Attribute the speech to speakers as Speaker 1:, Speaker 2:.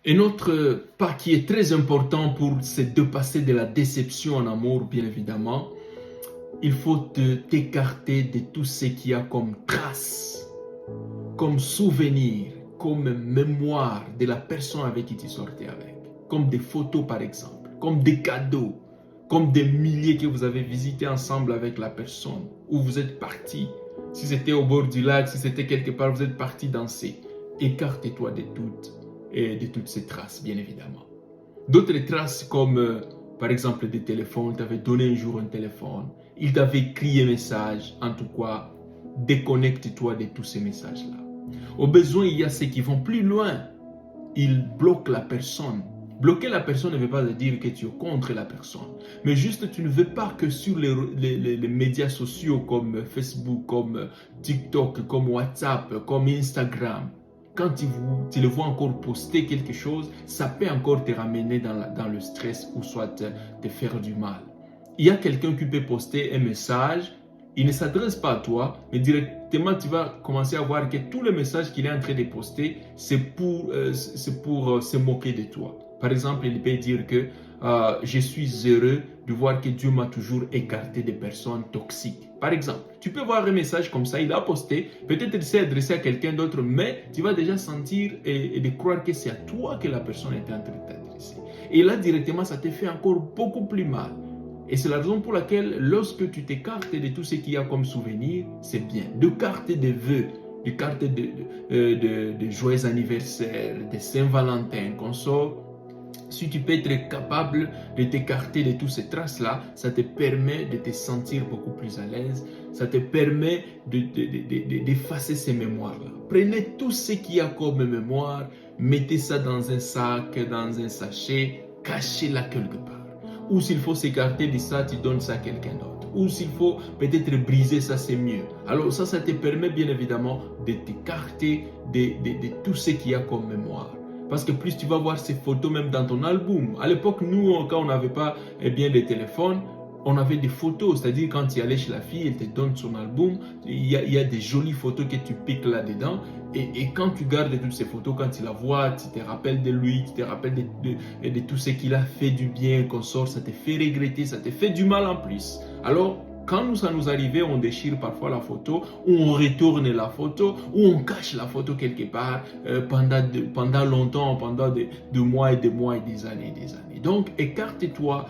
Speaker 1: Un autre pas qui est très important pour se dépasser de la déception en amour, bien évidemment, il faut t'écarter de tout ce qu'il y a comme trace, comme souvenir, comme mémoire de la personne avec qui tu sortais avec. Comme des photos par exemple, comme des cadeaux, comme des milliers que vous avez visités ensemble avec la personne, où vous êtes partis. Si c'était au bord du lac, si c'était quelque part, vous êtes partis danser. Écarte-toi de toutes ces traces, bien évidemment. D'autres traces comme, par exemple, des téléphones, tu avais donné un jour un téléphone, il t'avait écrit un message, en tout cas, déconnecte-toi de tous ces messages-là. Au besoin, il y a ceux qui vont plus loin, ils bloquent la personne. Bloquer la personne ne veut pas dire que tu es contre la personne, mais juste tu ne veux pas que sur les médias sociaux comme Facebook, comme TikTok, comme WhatsApp, comme Instagram, quand tu le vois encore poster quelque chose, ça peut encore te ramener dans le stress ou soit te faire du mal. Il y a quelqu'un qui peut poster un message, il ne s'adresse pas à toi, mais directement tu vas commencer à voir que tous les messages qu'il est en train de poster, c'est pour se moquer de toi. Par exemple, il peut dire que je suis heureux de voir que Dieu m'a toujours écarté des personnes toxiques. Par exemple, tu peux voir un message comme ça, il a posté, peut-être il s'est adressé à quelqu'un d'autre, mais tu vas déjà sentir et de croire que c'est à toi que la personne était en train de t'adresser. Et là, directement, ça te fait encore beaucoup plus mal. Et c'est la raison pour laquelle, lorsque tu t'écartes de tout ce qu'il y a comme souvenir, c'est bien. De cartes de vœux, de cartes de joyeux anniversaires, de Saint-Valentin, qu'on sort. Si tu peux être capable de t'écarter de toutes ces traces-là, ça te permet de te sentir beaucoup plus à l'aise, ça te permet d'effacer ces mémoires-là. Prenez tout ce qu'il y a comme mémoire, mettez ça dans un sac, dans un sachet, cachez-la quelque part. Ou s'il faut s'écarter de ça, tu donnes ça à quelqu'un d'autre. Ou s'il faut peut-être briser ça, c'est mieux. Alors ça te permet bien évidemment de t'écarter de tout ce qu'il y a comme mémoire. Parce que plus tu vas voir ces photos même dans ton album. À l'époque, nous, quand on n'avait pas bien des téléphones, on avait des photos. C'est-à-dire quand tu allais chez la fille, elle te donne son album. Il y a des jolies photos que tu piques là-dedans. Et quand tu gardes toutes ces photos, quand tu la vois, tu te rappelles de lui, tu te rappelles de tout ce qu'il a fait du bien, qu'on sort, ça te fait regretter, ça te fait du mal en plus. Alors, quand ça nous arrivait, on déchire parfois la photo, ou on retourne la photo, ou on cache la photo quelque part pendant longtemps, pendant des mois et des mois et des années et des années. Donc, écarte-toi.